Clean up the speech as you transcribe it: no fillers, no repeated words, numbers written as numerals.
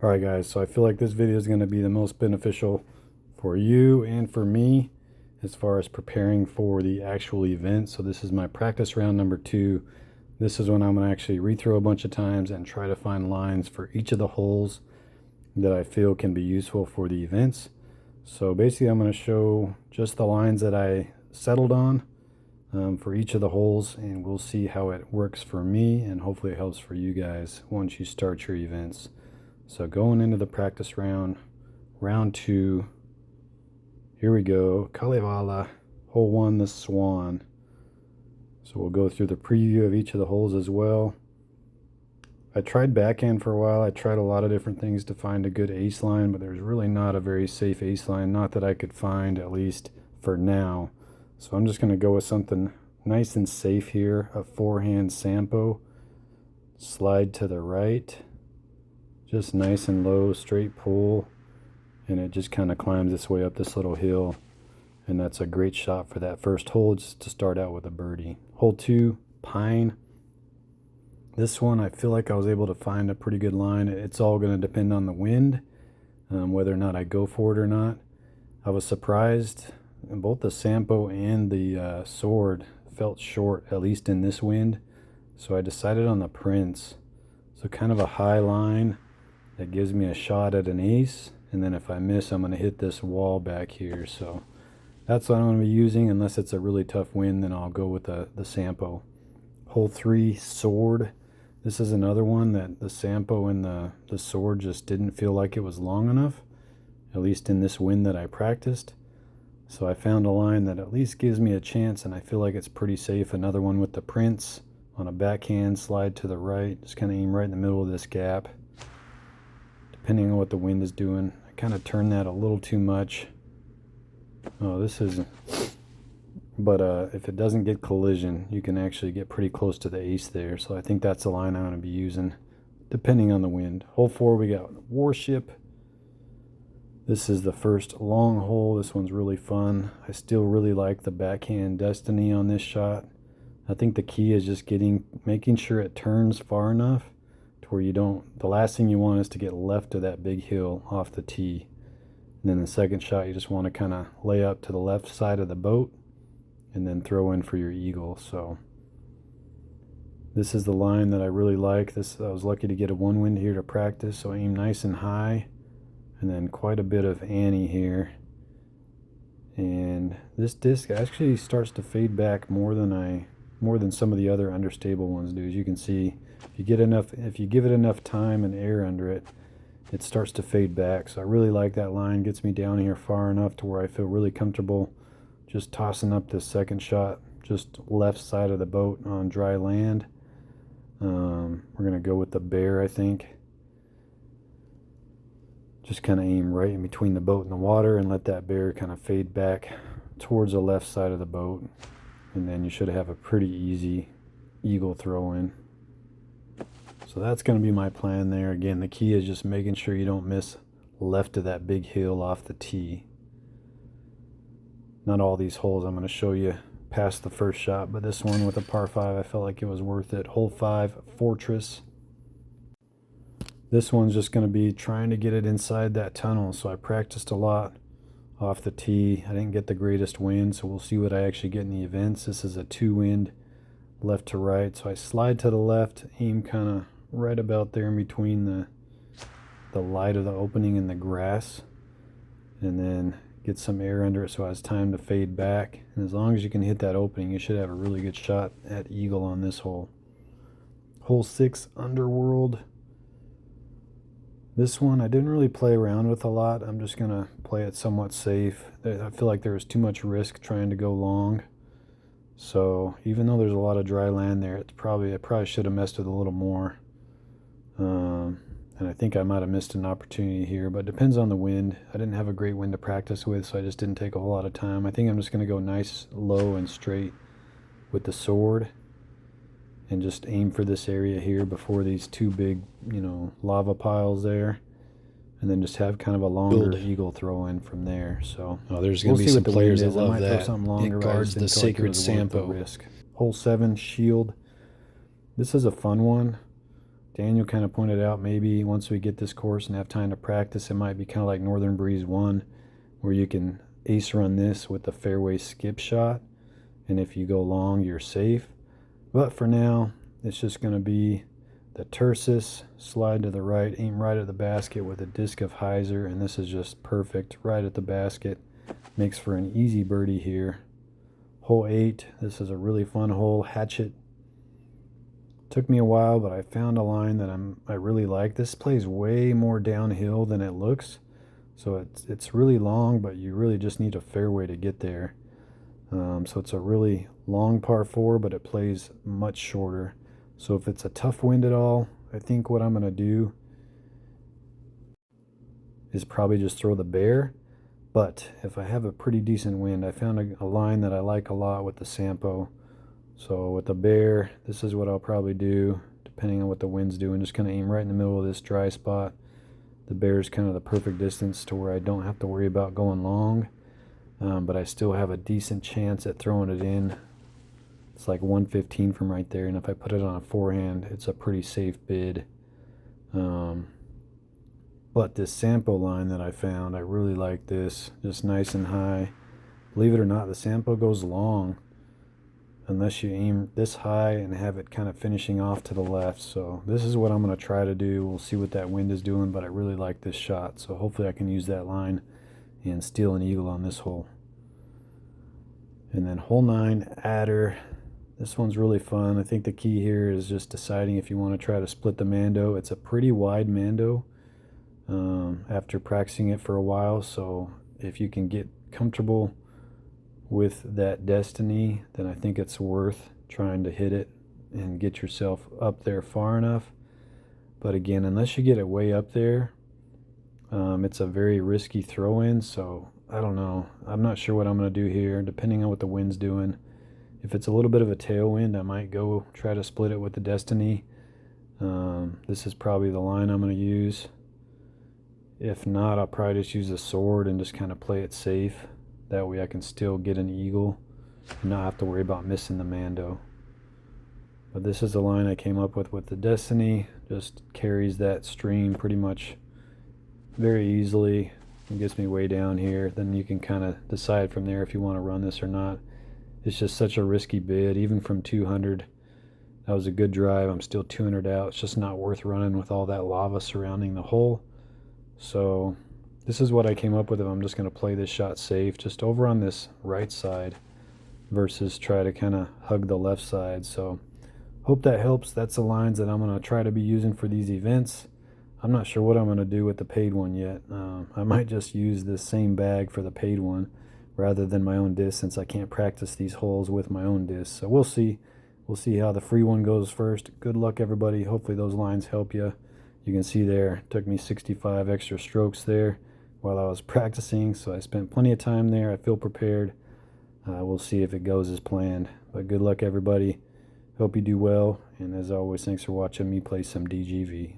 Alright guys, so I feel like this video is going to be the most beneficial for you and for me as far as preparing for the actual event. So this is my practice round number 2. This is when I'm going to actually rethrow a bunch of times and try to find lines for each of the holes that I feel can be useful for the events. So basically I'm going to show just the lines that I settled on for each of the holes, and we'll see how it works for me, and hopefully it helps for you guys once you start your events. So going into the practice round 2, here we go. Kalevala, hole 1, the Swan. So we'll go through the preview of each of the holes as well. I tried backhand for a while. I tried a lot of different things to find a good ace line, but there's really not a very safe ace line, not that I could find, at least for now. So I'm just going to go with something nice and safe here. A forehand Sampo, slide to the right. Just nice and low, straight pull, and it just kind of climbs its way up this little hill, and that's a great shot for that first hole, just to start out with a birdie. Hole 2, Pine. This one I feel like I was able to find a pretty good line. It's all going to depend on the wind, whether or not I go for it or not. I was surprised, and both the Sampo and the Sword felt short, at least in this wind, so I decided on the Prince. So kind of a high line that gives me a shot at an ace, and then if I miss, I'm going to hit this wall back here. So that's what I'm going to be using. Unless it's a really tough wind, then I'll go with the Sampo. Hole 3, Sword. This is another one that the Sampo and the Sword just didn't feel like it was long enough, at least in this wind that I practiced. So I found a line that at least gives me a chance, and I feel like it's pretty safe. Another one with the Prince on a backhand, slide to the right, just kind of aim right in the middle of this gap, depending on what the wind is doing. I kind of turned that a little too much. Oh, this isn't, but if it doesn't get collision, you can actually get pretty close to the ace there. So I think that's the line I'm going to be using, depending on the wind. Hole 4, we got Warship. This is the first long hole. This one's really fun. I still really like the backhand Destiny on this shot. I think the key is just making sure it turns far enough to where you don't, the last thing you want is to get left of that big hill off the tee. And then the second shot, you just want to kind of lay up to the left side of the boat and then throw in for your eagle. So this is the line that I really like. I was lucky to get a one wind here to practice, so aim nice and high, and then quite a bit of Annie here. And this disc actually starts to fade back more than some of the other understable ones do. As you can see, if you give it enough time and air under it, it starts to fade back. So I really like that line. Gets me down here far enough to where I feel really comfortable just tossing up this second shot, just left side of the boat on dry land. We're gonna go with the bear, I think. Just kind of aim right in between the boat and the water and let that bear kind of fade back towards the left side of the boat, and then you should have a pretty easy eagle throw in. So that's going to be my plan there. Again, the key is just making sure you don't miss left of that big hill off the tee. Not all these holes I'm going to show you past the first shot, but this one with a par 5, I felt like it was worth it. Hole 5, Fortress. This one's just going to be trying to get it inside that tunnel. So I practiced a lot off the tee. I didn't get the greatest wind, so we'll see what I actually get in the events. This is a 2 wind, left to right. So I slide to the left, aim kind of right about there in between the light of the opening and the grass, and then get some air under it so it has time to fade back. And as long as you can hit that opening, you should have a really good shot at eagle on this hole. Hole 6, Underworld. This one I didn't really play around with a lot. I'm just going to play it somewhat safe. I feel like there was too much risk trying to go long. So even though there's a lot of dry land there, I probably should have messed with a little more. And I think I might have missed an opportunity here, but it depends on the wind. I didn't have a great wind to practice with, so I just didn't take a whole lot of time. I think I'm just going to go nice, low, and straight with the Sword, and just aim for this area here before these two big, lava piles there, and then just have kind of a longer eagle throw in from there. So there's going to be some players that love that. It guards the sacred Sampo. Hole 7, Shield. This is a fun one. Daniel kind of pointed out maybe once we get this course and have time to practice, it might be kind of like Northern Breeze 1, where you can ace run this with the fairway skip shot, and if you go long, you're safe. But for now, it's just going to be the Tersis, slide to the right, aim right at the basket with a disc of hyzer, and this is just perfect, right at the basket. Makes for an easy birdie here. Hole 8, this is a really fun hole, Hatchet. Took me a while, but I found a line that I really like. This plays way more downhill than it looks, so it's really long, but you really just need a fairway to get there. So it's a really long par 4, but it plays much shorter. So if it's a tough wind at all, I think what I'm going to do is probably just throw the bear. But if I have a pretty decent wind, I found a line that I like a lot with the Sampo. So with the bear, this is what I'll probably do, depending on what the wind's doing. Just kind of aim right in the middle of this dry spot. The bear is kind of the perfect distance to where I don't have to worry about going long, but I still have a decent chance at throwing it in. It's like 115 from right there, and if I put it on a forehand, it's a pretty safe bid. But this Sampo line that I found, I really like this, just nice and high. Believe it or not, the Sampo goes long unless you aim this high and have it kind of finishing off to the left. So this is what I'm going to try to do. We'll see what that wind is doing, but I really like this shot. So hopefully I can use that line and steal an eagle on this hole. And then hole 9, Adder. This one's really fun. I think the key here is just deciding if you want to try to split the Mando. It's a pretty wide Mando after practicing it for a while. So if you can get comfortable with that destiny, then I think it's worth trying to hit it and get yourself up there far enough. But again, unless you get it way up there, it's a very risky throw-in. So I don't know. I'm not sure what I'm going to do here, depending on what the wind's doing. If it's a little bit of a tailwind, I might go try to split it with the destiny. This is probably the line I'm going to use. If not, I'll probably just use a sword and just kind of play it safe. That way I can still get an eagle and not have to worry about missing the Mando. But this is the line I came up with the destiny. Just carries that stream pretty much very easily. It gets me way down here. Then you can kind of decide from there if you want to run this or not. It's just such a risky bid. Even from 200, that was a good drive. I'm still 200 out. It's just not worth running with all that lava surrounding the hole. So this is what I came up with if I'm just going to play this shot safe, just over on this right side versus try to kind of hug the left side. So hope that helps. That's the lines that I'm going to try to be using for these events. I'm not sure what I'm going to do with the paid one yet. I might just use this same bag for the paid one rather than my own disc, since I can't practice these holes with my own disc. So we'll see. We'll see how the free one goes first. Good luck, everybody. Hopefully those lines help you. You can see there, it took me 65 extra strokes there while I was practicing, so I spent plenty of time there. I feel prepared. We'll see if it goes as planned. But good luck, everybody. Hope you do well, and as always, thanks for watching me play some DGV.